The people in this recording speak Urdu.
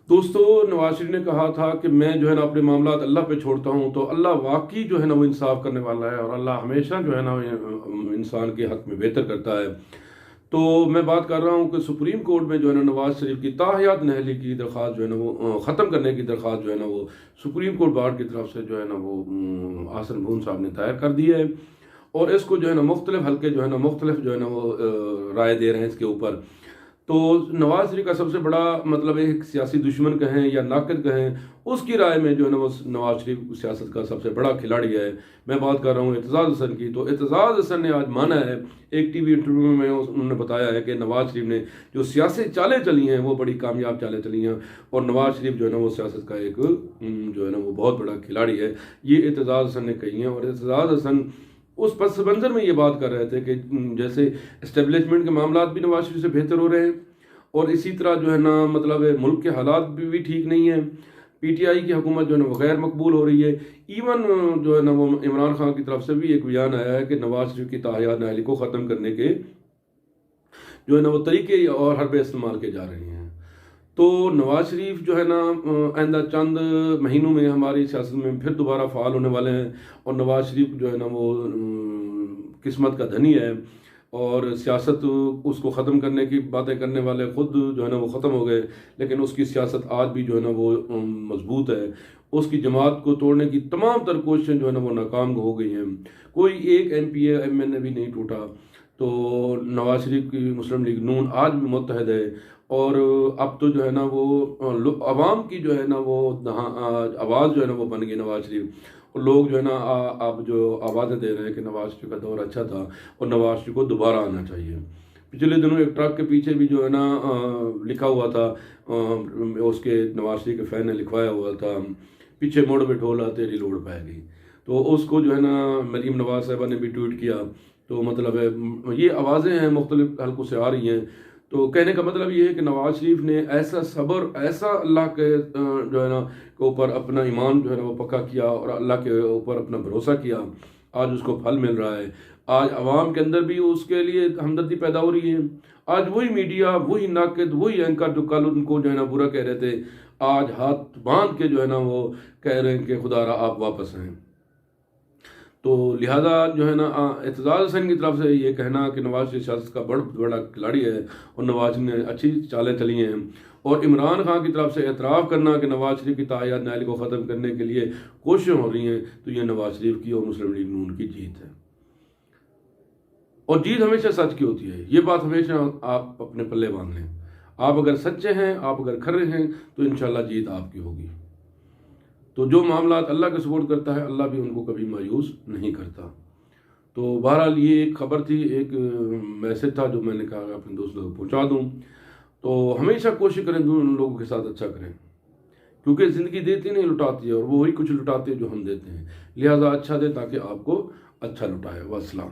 دوستو، نواز شریف نے کہا تھا کہ میں جو ہے نا اپنے معاملات اللہ پہ چھوڑتا ہوں، تو اللہ واقعی جو ہے نا وہ انصاف کرنے والا ہے، اور اللہ ہمیشہ جو ہے نا انسان کے حق میں بہتر کرتا ہے۔ تو میں بات کر رہا ہوں کہ سپریم کورٹ میں جو ہے نا نواز شریف کی تاحیات نہلی کی درخواست جو ہے نا وہ ختم کرنے کی درخواست جو ہے نا وہ سپریم کورٹ بار کی طرف سے جو ہے نا وہ آسن بھون صاحب نے دائر کر دی ہے، اور اس کو جو ہے نا مختلف حلقے جو ہے نا مختلف جو ہے نا وہ رائے دے رہے ہیں اس کے اوپر۔ تو نواز شریف کا سب سے بڑا مطلب ایک سیاسی دشمن کہیں یا ناقد کہیں، اس کی رائے میں جو ہے نا وہ نواز شریف سیاست کا سب سے بڑا کھلاڑی ہے۔ میں بات کر رہا ہوں اعتزاز حسن کی۔ تو اعتزاز حسن نے آج مانا ہے، ایک ٹی وی انٹرویو میں انہوں نے بتایا ہے کہ نواز شریف نے جو سیاسی چالیں چلی ہیں وہ بڑی کامیاب چالیں چلی ہیں، اور نواز شریف جو ہے نا وہ سیاست کا ایک جو ہے نا وہ بہت بڑا کھلاڑی ہے، یہ اعتزاز حسن نے کہی ہیں۔ اور اعتزاز حسن اس پس منظر میں یہ بات کر رہے تھے کہ جیسے اسٹیبلشمنٹ کے معاملات بھی نواز شریف سے بہتر ہو رہے ہیں، اور اسی طرح جو ہے نا مطلب ملک کے حالات بھی ٹھیک نہیں ہیں، پی ٹی آئی کی حکومت جو ہے نا وہ غیر مقبول ہو رہی ہے۔ ایون جو ہے نا وہ عمران خان کی طرف سے بھی ایک بیان آیا ہے کہ نواز شریف کی تاحیات نہلی کو ختم کرنے کے جو ہے نا وہ طریقے اور حربے استعمال کے جا رہے ہیں۔ تو نواز شریف جو ہے نا آئندہ چند مہینوں میں ہماری سیاست میں پھر دوبارہ فعال ہونے والے ہیں، اور نواز شریف جو ہے نا وہ قسمت کا دھنی ہے، اور سیاست اس کو ختم کرنے کی باتیں کرنے والے خود جو ہے نا وہ ختم ہو گئے، لیکن اس کی سیاست آج بھی جو ہے نا وہ مضبوط ہے۔ اس کی جماعت کو توڑنے کی تمام تر کوششیں جو ہے نا وہ ناکام ہو گئی ہیں، کوئی ایک M P A M N A بھی نہیں ٹوٹا۔ تو نواز شریف کی مسلم لیگ نون آج بھی متحد ہے، اور اب تو جو ہے نا وہ عوام کی جو ہے نا وہ آواز جو ہے نا وہ بن گئی نواز شریف، اور لوگ جو ہے نا اب جو آوازیں دے رہے ہیں کہ نواز شریف کا دور اچھا تھا اور نواز شریف کو دوبارہ آنا چاہیے۔ پچھلے دنوں ایک ٹرک کے پیچھے بھی جو ہے نا لکھا ہوا تھا، اس کے نواز شریف کے فین نے لکھوایا ہوا تھا، پیچھے موڑ پہ ڈھولا تیری لوڑ پائے گئی۔ تو اس کو جو ہے نا مریم نواز صاحبہ نے بھی ٹویٹ کیا۔ تو مطلب ہے یہ آوازیں ہیں مختلف حلقوں سے آ رہی ہیں۔ تو کہنے کا مطلب یہ ہے کہ نواز شریف نے ایسا صبر، ایسا اللہ کے جو ہے نا کے اوپر اپنا ایمان جو ہے نا وہ پکا کیا، اور اللہ کے اوپر اپنا بھروسہ کیا، آج اس کو پھل مل رہا ہے۔ آج عوام کے اندر بھی اس کے لیے ہمدردی پیدا ہو رہی ہے۔ آج وہی میڈیا، وہی ناقد، وہی اینکر جو کل ان کو جو ہے نا برا کہہ رہے تھے، آج ہاتھ باندھ کے جو ہے نا وہ کہہ رہے ہیں کہ خدا را آپ واپس آئیں۔ تو لہذا جو ہے نا اعتزاز حسن کی طرف سے یہ کہنا کہ نواز شریف سیاست کا بڑا کھلاڑی ہے، اور نواز شریف نے اچھی چالیں چلی ہیں، اور عمران خان کی طرف سے اعتراف کرنا کہ نواز شریف کی تاحیات نہلی کو ختم کرنے کے لیے کوششیں ہو رہی ہیں، تو یہ نواز شریف کی اور مسلم لیگ نون کی جیت ہے، اور جیت ہمیشہ سچ کی ہوتی ہے۔ یہ بات ہمیشہ آپ اپنے پلے باندھ لیں۔ آپ اگر سچے ہیں، آپ اگر کھرے ہیں، تو انشاءاللہ جیت آپ کی ہوگی۔ تو جو معاملات اللہ کا سپورٹ کرتا ہے، اللہ بھی ان کو کبھی مایوس نہیں کرتا۔ تو بہرحال یہ ایک خبر تھی، ایک میسج تھا جو میں نے کہا اپنے دوستوں کو پہنچا دوں۔ تو ہمیشہ کوشش کریں ان لوگوں کے ساتھ اچھا کریں، کیونکہ زندگی دیتی نہیں لٹاتی ہے، اور وہی کچھ لٹاتے ہیں جو ہم دیتے ہیں، لہٰذا اچھا دے تاکہ آپ کو اچھا لٹائے۔ والسلام۔